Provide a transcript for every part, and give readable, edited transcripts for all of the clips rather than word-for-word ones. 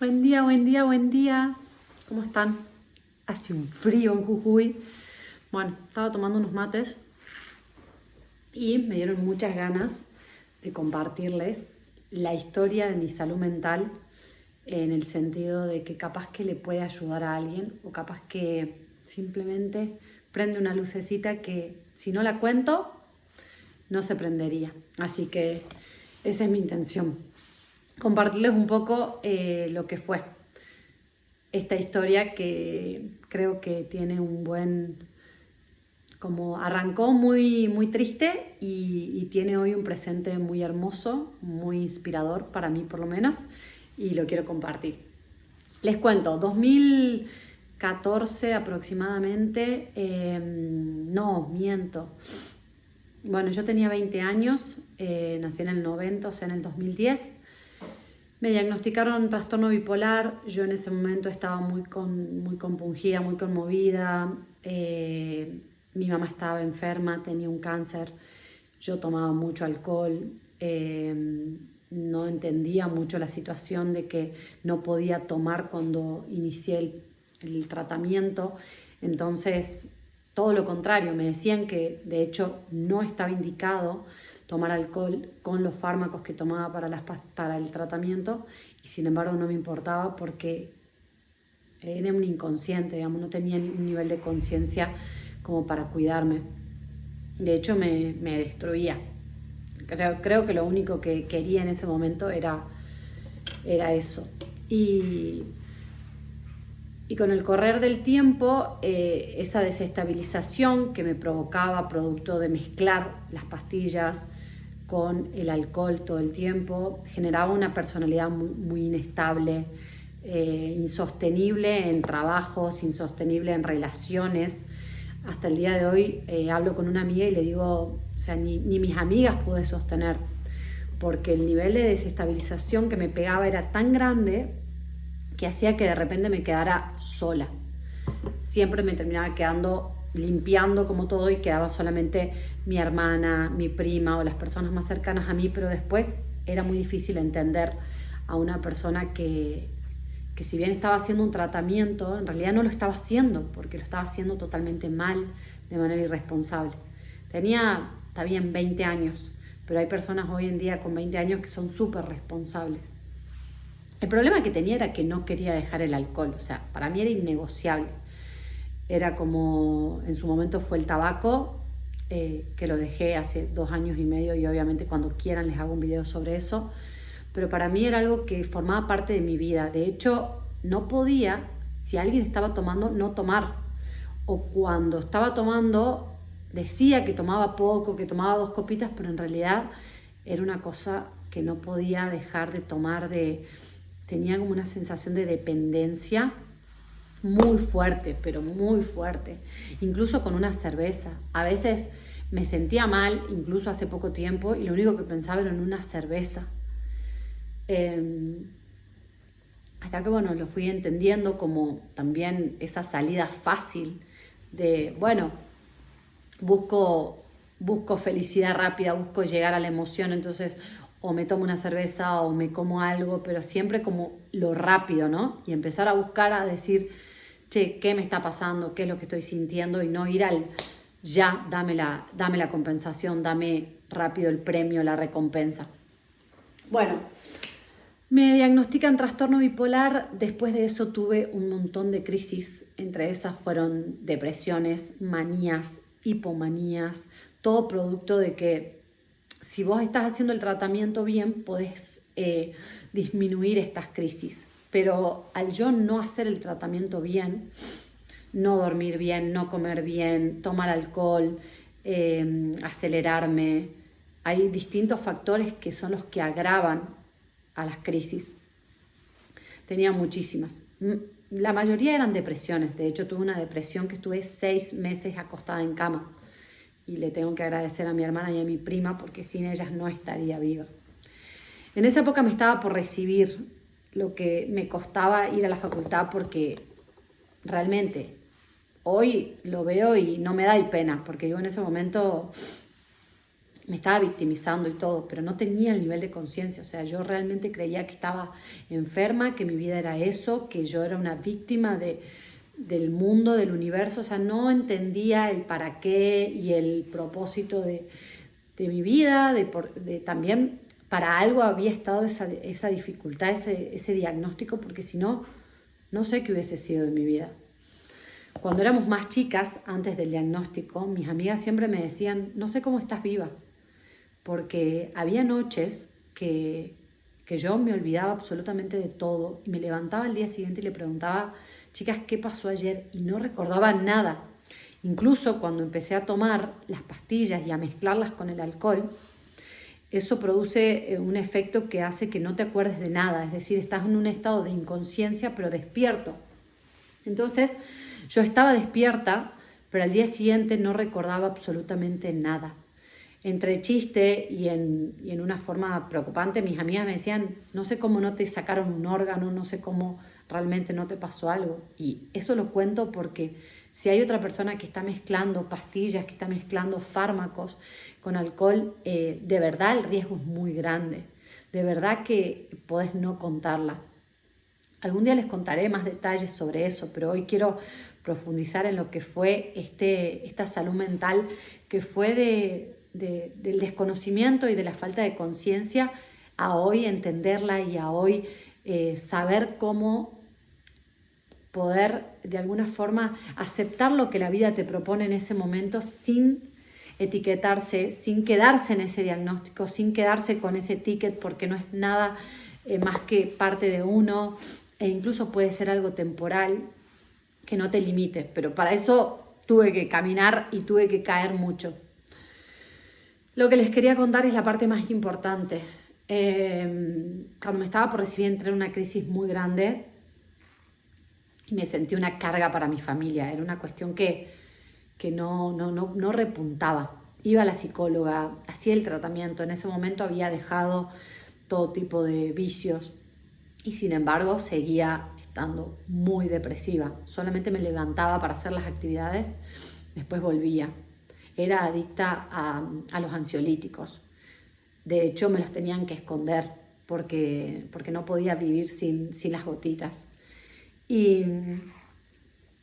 Buen día, buen día, buen día. ¿Cómo están? Hace un frío en Jujuy. Bueno, estaba tomando unos mates y me dieron muchas ganas de compartirles la historia de mi salud mental en el sentido de que capaz que le puede ayudar a alguien o capaz que simplemente prende una lucecita que si no la cuento no se prendería. Así que esa es mi intención. Compartirles un poco lo que fue esta historia que creo que tiene un buen, como arrancó muy triste y tiene hoy un presente muy hermoso, muy inspirador para mí por lo menos, y lo quiero compartir. Les cuento, 2014 aproximadamente, no, miento. Bueno, yo tenía 20 años, nací en el 90, o sea, en el 2010. Me diagnosticaron un trastorno bipolar. Yo en ese momento estaba muy compungida, muy conmovida. Mi mamá estaba enferma, tenía un cáncer. Yo tomaba mucho alcohol. No entendía mucho la situación de que no podía tomar cuando inicié el tratamiento. Entonces, todo lo contrario, me decían que de hecho no estaba indicado tomar alcohol con los fármacos que tomaba para el tratamiento, y sin embargo no me importaba porque era un inconsciente, digamos, no tenía un nivel de conciencia como para cuidarme. De hecho me destruía. Creo que lo único que quería en ese momento era eso. Y con el correr del tiempo, esa desestabilización que me provocaba producto de mezclar las pastillas con el alcohol todo el tiempo, generaba una personalidad muy inestable, insostenible en trabajos, insostenible en relaciones. Hasta el día de hoy hablo con una amiga y le digo, o sea, ni mis amigas pude sostener, porque el nivel de desestabilización que me pegaba era tan grande que hacía que de repente me quedara sola. Siempre me terminaba quedando limpiando como todo y quedaba solamente mi hermana, mi prima o las personas más cercanas a mí, pero después era muy difícil entender a una persona que si bien estaba haciendo un tratamiento, en realidad no lo estaba haciendo, porque lo estaba haciendo totalmente mal, de manera irresponsable. Tenía, está bien, 20 años, pero hay personas hoy en día con 20 años que son súper responsables. El problema que tenía era que no quería dejar el alcohol, o sea, para mí era innegociable. Era como, en su momento fue el tabaco, que lo dejé hace 2 años y medio y obviamente cuando quieran les hago un video sobre eso, pero para mí era algo que formaba parte de mi vida. De hecho, no podía, si alguien estaba tomando, no tomar. O cuando estaba tomando, decía que tomaba poco, que tomaba 2 copitas, pero en realidad era una cosa que no podía dejar de tomar, tenía como una sensación de dependencia muy fuerte, pero muy fuerte. Incluso con una cerveza. A veces me sentía mal, incluso hace poco tiempo, y lo único que pensaba era en una cerveza. Hasta que, bueno, lo fui entendiendo como también esa salida fácil de, bueno, busco felicidad rápida, busco llegar a la emoción, entonces o me tomo una cerveza o me como algo, pero siempre como lo rápido, ¿no? Y empezar a buscar, a decir, che, ¿qué me está pasando? ¿Qué es lo que estoy sintiendo? Y no ir al ya, dame la compensación, dame rápido el premio, la recompensa. Bueno, me diagnostican trastorno bipolar. Después de eso tuve un montón de crisis. Entre esas fueron depresiones, manías, hipomanías, todo producto de que si vos estás haciendo el tratamiento bien, podés disminuir estas crisis. Pero al yo no hacer el tratamiento bien, no dormir bien, no comer bien, tomar alcohol, acelerarme, hay distintos factores que son los que agravan a las crisis. Tenía muchísimas. La mayoría eran depresiones. De hecho, tuve una depresión que estuve 6 meses acostada en cama. Y le tengo que agradecer a mi hermana y a mi prima porque sin ellas no estaría viva. En esa época me estaba por recibir, lo que me costaba ir a la facultad porque realmente hoy lo veo y no me da pena, porque digo, en ese momento me estaba victimizando y todo, pero no tenía el nivel de conciencia. O sea, yo realmente creía que estaba enferma, que mi vida era eso, que yo era una víctima del mundo, del universo. O sea, no entendía el para qué y el propósito de mi vida, también para algo había estado esa dificultad, ese diagnóstico, porque si no, no sé qué hubiese sido de mi vida. Cuando éramos más chicas, antes del diagnóstico, mis amigas siempre me decían, no sé cómo estás viva, porque había noches que yo me olvidaba absolutamente de todo y me levantaba al día siguiente y le preguntaba, chicas, ¿qué pasó ayer? Y no recordaba nada. Incluso cuando empecé a tomar las pastillas y a mezclarlas con el alcohol, eso produce un efecto que hace que no te acuerdes de nada, es decir, estás en un estado de inconsciencia pero despierto. Entonces, yo estaba despierta, pero al día siguiente no recordaba absolutamente nada. Entre chiste y en una forma preocupante, mis amigas me decían, no sé cómo no te sacaron un órgano, no sé cómo realmente no te pasó algo. Y eso lo cuento porque si hay otra persona que está mezclando pastillas, que está mezclando fármacos con alcohol, de verdad el riesgo es muy grande. De verdad que podés no contarla. Algún día les contaré más detalles sobre eso, pero hoy quiero profundizar en lo que fue esta salud mental, que fue del desconocimiento y de la falta de conciencia, a hoy entenderla y a hoy saber cómo poder de alguna forma aceptar lo que la vida te propone en ese momento sin etiquetarse, sin quedarse en ese diagnóstico, sin quedarse con ese ticket, porque no es nada más que parte de uno, e incluso puede ser algo temporal que no te limite, pero para eso tuve que caminar y tuve que caer mucho. Lo que les quería contar es la parte más importante. Cuando me estaba por recibir, entré en una crisis muy grande y me sentí una carga para mi familia. Era una cuestión que no repuntaba. Iba a la psicóloga, hacía el tratamiento. En ese momento había dejado todo tipo de vicios y sin embargo seguía estando muy depresiva. Solamente me levantaba para hacer las actividades, después volvía. Era adicta a los ansiolíticos. De hecho, me los tenían que esconder porque no podía vivir sin las gotitas. Y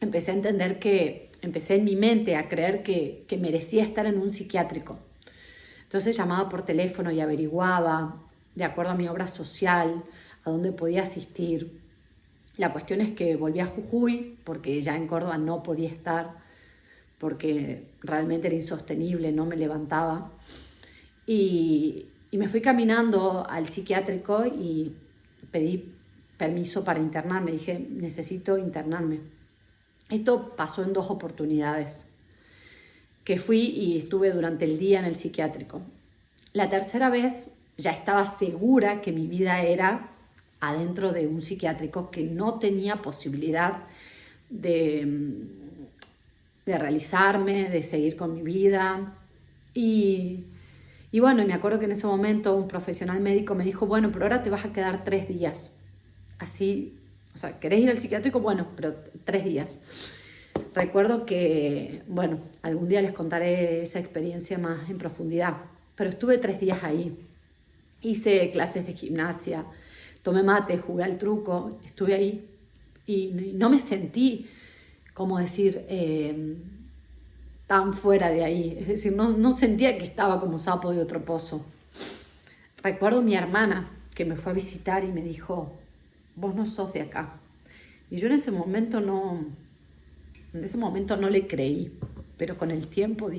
empecé a entender empecé en mi mente a creer que merecía estar en un psiquiátrico. Entonces llamaba por teléfono y averiguaba, de acuerdo a mi obra social, a dónde podía asistir. La cuestión es que volví a Jujuy, porque ya en Córdoba no podía estar, porque realmente era insostenible, no me levantaba. Y me fui caminando al psiquiátrico y pedí permiso para internarme. Dije, necesito internarme. Esto pasó en 2 oportunidades, que fui y estuve durante el día en el psiquiátrico. La tercera vez ya estaba segura que mi vida era adentro de un psiquiátrico, que no tenía posibilidad de realizarme, de seguir con mi vida. Y bueno, me acuerdo que en ese momento un profesional médico me dijo, bueno, pero ahora te vas a quedar 3 días. Así, o sea, ¿querés ir al psiquiátrico? Bueno, pero 3 días. Recuerdo que, bueno, algún día les contaré esa experiencia más en profundidad, pero estuve 3 días ahí. Hice clases de gimnasia, tomé mate, jugué al truco, estuve ahí y no me sentí, como decir, tan fuera de ahí. Es decir, no sentía que estaba como sapo de otro pozo. Recuerdo mi hermana que me fue a visitar y me dijo, vos no sos de acá. Y yo en ese momento no le creí, pero con el tiempo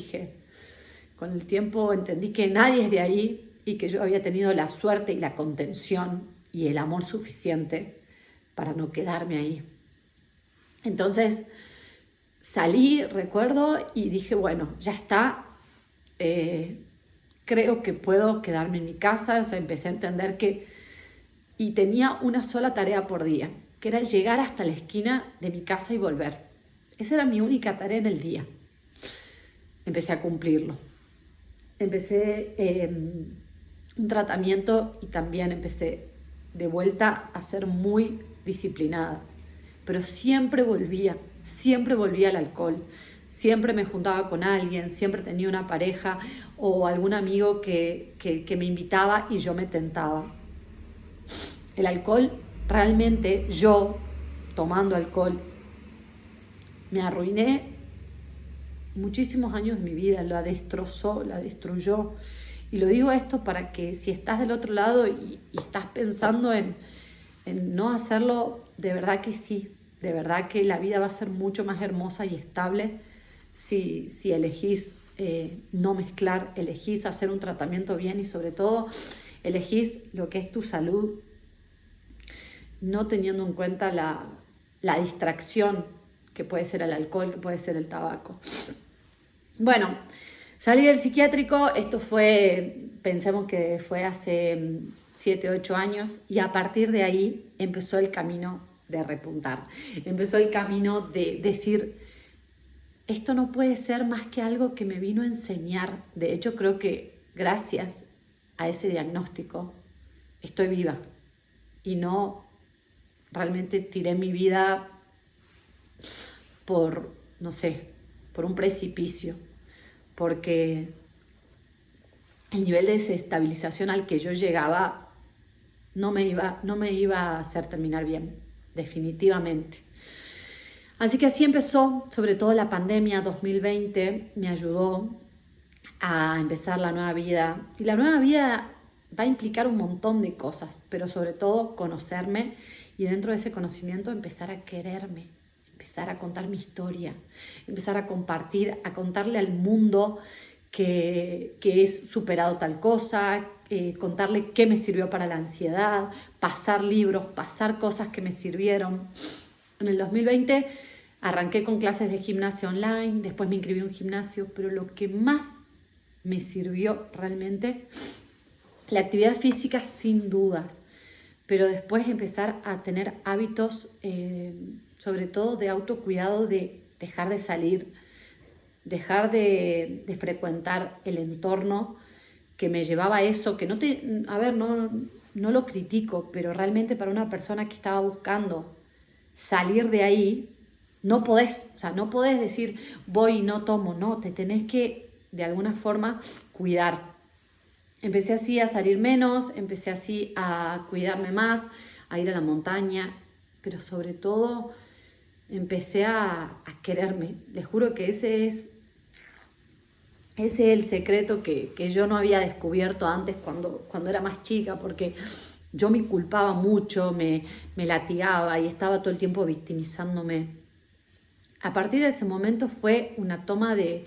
entendí que nadie es de ahí y que yo había tenido la suerte y la contención y el amor suficiente para no quedarme ahí. Entonces salí, recuerdo, y dije, bueno, ya está, creo que puedo quedarme en mi casa. O sea, empecé a entender y tenía una sola tarea por día, que era llegar hasta la esquina de mi casa y volver. Esa era mi única tarea en el día. Empecé a cumplirlo. Empecé un tratamiento y también empecé de vuelta a ser muy disciplinada. Pero siempre volvía al alcohol, siempre me juntaba con alguien, siempre tenía una pareja o algún amigo que me invitaba y yo me tentaba. El alcohol, realmente yo, tomando alcohol, me arruiné muchísimos años de mi vida, la destrozó, la destruyó. Y lo digo esto para que si estás del otro lado y estás pensando en no hacerlo, de verdad que sí, de verdad que la vida va a ser mucho más hermosa y estable si elegís no mezclar, elegís hacer un tratamiento bien y sobre todo elegís lo que es tu salud, no teniendo en cuenta la distracción que puede ser el alcohol, que puede ser el tabaco. Bueno, salí del psiquiátrico, esto fue, pensemos que fue hace 7, 8 años, y a partir de ahí empezó el camino de repuntar. Empezó el camino de decir, esto no puede ser más que algo que me vino a enseñar. De hecho, creo que gracias a ese diagnóstico estoy viva y no realmente tiré mi vida por, no sé, por un precipicio, porque el nivel de desestabilización al que yo llegaba no me iba a hacer terminar bien, definitivamente. Así que así empezó, sobre todo la pandemia 2020 me ayudó a empezar la nueva vida. Y la nueva vida va a implicar un montón de cosas, pero sobre todo conocerme y dentro de ese conocimiento empezar a quererme, empezar a contar mi historia, empezar a compartir, a contarle al mundo que he superado tal cosa, contarle qué me sirvió para la ansiedad, pasar libros, pasar cosas que me sirvieron. En el 2020 arranqué con clases de gimnasia online, después me inscribí en un gimnasio, pero lo que más me sirvió realmente, la actividad física sin dudas, pero después empezar a tener hábitos, sobre todo de autocuidado, de dejar de salir, dejar de frecuentar el entorno que me llevaba a eso, que no lo critico, pero realmente para una persona que estaba buscando salir de ahí, no podés decir voy y no tomo, no, te tenés que de alguna forma cuidar. Empecé así a salir menos, empecé así a cuidarme más, a ir a la montaña, pero sobre todo empecé a quererme. Les juro que ese es el secreto que yo no había descubierto antes cuando era más chica, porque yo me culpaba mucho, me latigaba y estaba todo el tiempo victimizándome. A partir de ese momento fue una toma de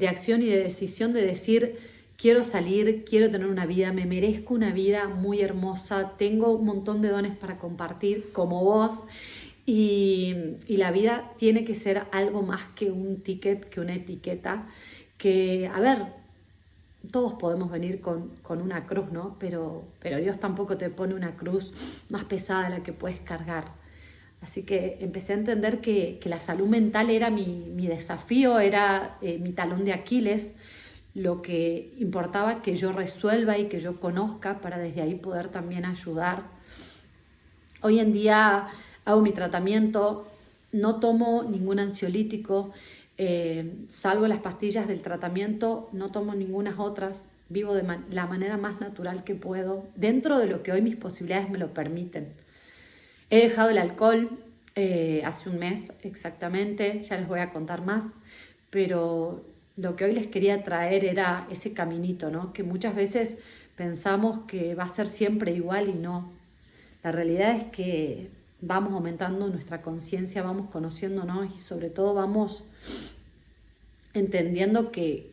acción y de decisión de decir, quiero salir, quiero tener una vida, me merezco una vida muy hermosa, tengo un montón de dones para compartir como vos y la vida tiene que ser algo más que un ticket, que una etiqueta, que, a ver, todos podemos venir con una cruz, ¿no? Pero Dios tampoco te pone una cruz más pesada de la que puedes cargar. Así que empecé a entender que la salud mental era mi desafío, era mi talón de Aquiles, lo que importaba que yo resuelva y que yo conozca para desde ahí poder también ayudar. Hoy en día hago mi tratamiento, no tomo ningún ansiolítico, salvo las pastillas del tratamiento, no tomo ninguna otras, vivo de la manera más natural que puedo, dentro de lo que hoy mis posibilidades me lo permiten. He dejado el alcohol hace un mes exactamente, ya les voy a contar más, pero lo que hoy les quería traer era ese caminito, ¿no? Que muchas veces pensamos que va a ser siempre igual y no. La realidad es que vamos aumentando nuestra conciencia, vamos conociéndonos y sobre todo vamos entendiendo que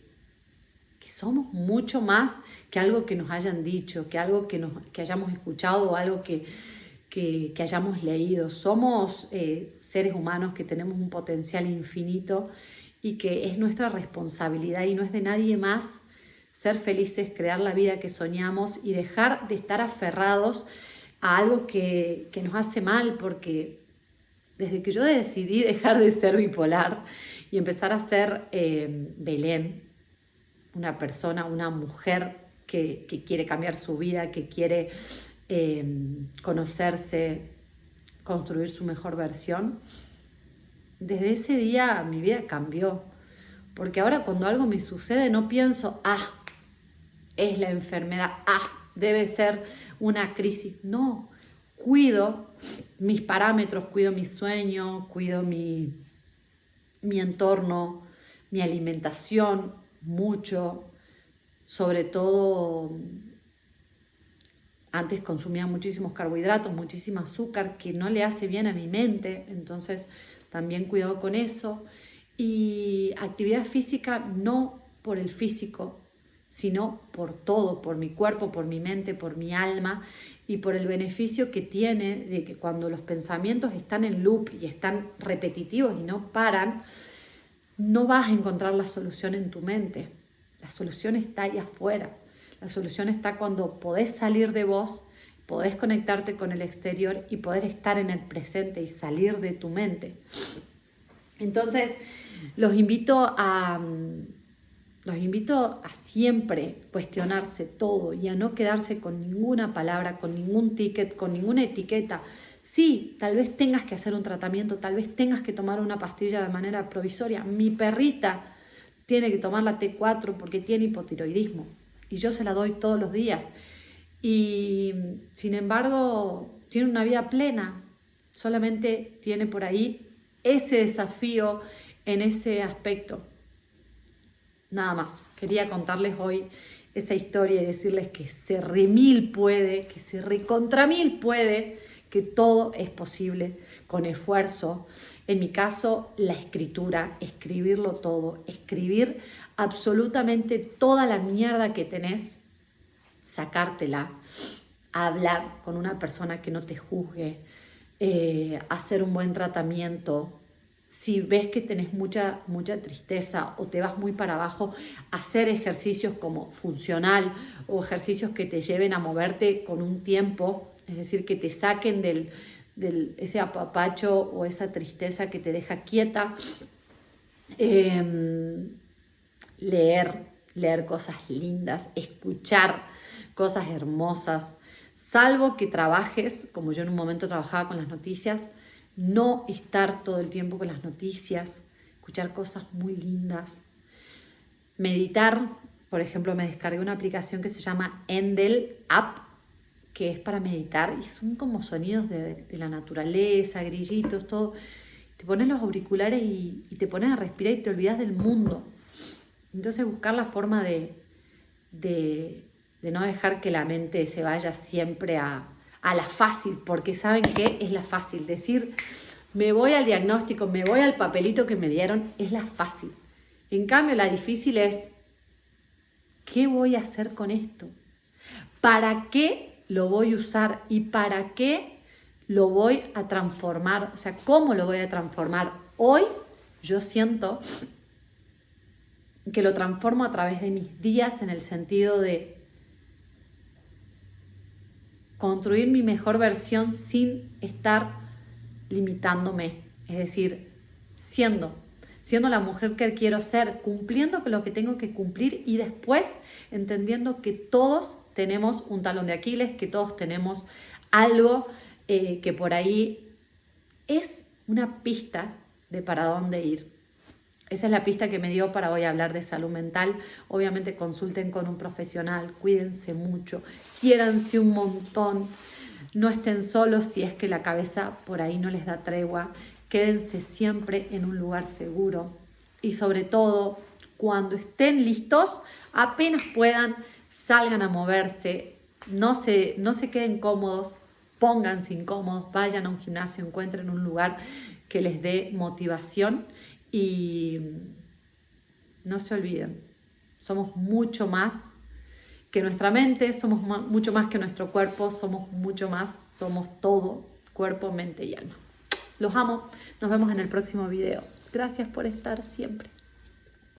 somos mucho más que algo que nos hayan dicho, que algo que hayamos escuchado o algo que hayamos leído. Somos seres humanos que tenemos un potencial infinito y que es nuestra responsabilidad y no es de nadie más ser felices, crear la vida que soñamos y dejar de estar aferrados a algo que nos hace mal, porque desde que yo decidí dejar de ser bipolar y empezar a ser Belén, una persona, una mujer que quiere cambiar su vida, que quiere conocerse, construir su mejor versión, desde ese día mi vida cambió. Porque ahora cuando algo me sucede no pienso, es la enfermedad, debe ser una crisis. No, cuido mis parámetros, cuido mi sueño, cuido mi entorno, mi alimentación, mucho. Sobre todo, antes consumía muchísimos carbohidratos, muchísimo azúcar, que no le hace bien a mi mente, entonces también cuidado con eso. Y actividad física no por el físico, sino por todo, por mi cuerpo, por mi mente, por mi alma y por el beneficio que tiene de que cuando los pensamientos están en loop y están repetitivos y no paran, no vas a encontrar la solución en tu mente. La solución está ahí afuera. La solución está cuando podés salir de vos, podés conectarte con el exterior y poder estar en el presente y salir de tu mente. Entonces, los invito a siempre cuestionarse todo y a no quedarse con ninguna palabra, con ningún ticket, con ninguna etiqueta. Sí, tal vez tengas que hacer un tratamiento, tal vez tengas que tomar una pastilla de manera provisoria. Mi perrita tiene que tomar la T4 porque tiene hipotiroidismo y yo se la doy todos los días. Y sin embargo, tiene una vida plena, solamente tiene por ahí ese desafío en ese aspecto. Nada más, quería contarles hoy esa historia y decirles que se remil puede, que se recontra mil puede, que todo es posible con esfuerzo. En mi caso, la escritura, escribirlo todo, escribir absolutamente toda la mierda que tenés, sacártela, hablar con una persona que no te juzgue, hacer un buen tratamiento. Si ves que tenés mucha tristeza o te vas muy para abajo, hacer ejercicios como funcional o ejercicios que te lleven a moverte con un tiempo, es decir, que te saquen del ese apapacho o esa tristeza que te deja quieta. Leer cosas lindas, escuchar cosas hermosas, salvo que trabajes, como yo en un momento trabajaba con las noticias, no estar todo el tiempo con las noticias, escuchar cosas muy lindas, meditar. Por ejemplo, me descargué una aplicación que se llama Endel App, que es para meditar y son como sonidos de la naturaleza, grillitos, todo. Te pones los auriculares y te pones a respirar y te olvidas del mundo. Entonces buscar la forma de no dejar que la mente se vaya siempre a la fácil, porque ¿saben qué? Es la fácil. Decir, me voy al diagnóstico, me voy al papelito que me dieron, es la fácil. En cambio, la difícil es, ¿qué voy a hacer con esto? ¿Para qué lo voy a usar? ¿Y para qué lo voy a transformar? O sea, ¿cómo lo voy a transformar? Hoy yo siento que lo transformo a través de mis días en el sentido de construir mi mejor versión sin estar limitándome. Es decir, siendo la mujer que quiero ser, cumpliendo con lo que tengo que cumplir y después entendiendo que todos tenemos un talón de Aquiles, que todos tenemos algo que por ahí es una pista de para dónde ir. Esa es la pista que me dio para hoy hablar de salud mental. Obviamente consulten con un profesional, cuídense mucho, quiéranse un montón, no estén solos si es que la cabeza por ahí no les da tregua, quédense siempre en un lugar seguro y sobre todo cuando estén listos, apenas puedan, salgan a moverse, no se queden cómodos, pónganse incómodos, vayan a un gimnasio, encuentren un lugar que les dé motivación. Y no se olviden, somos mucho más que nuestra mente, somos mucho más que nuestro cuerpo, somos mucho más, somos todo, cuerpo, mente y alma. Los amo, nos vemos en el próximo video. Gracias por estar siempre.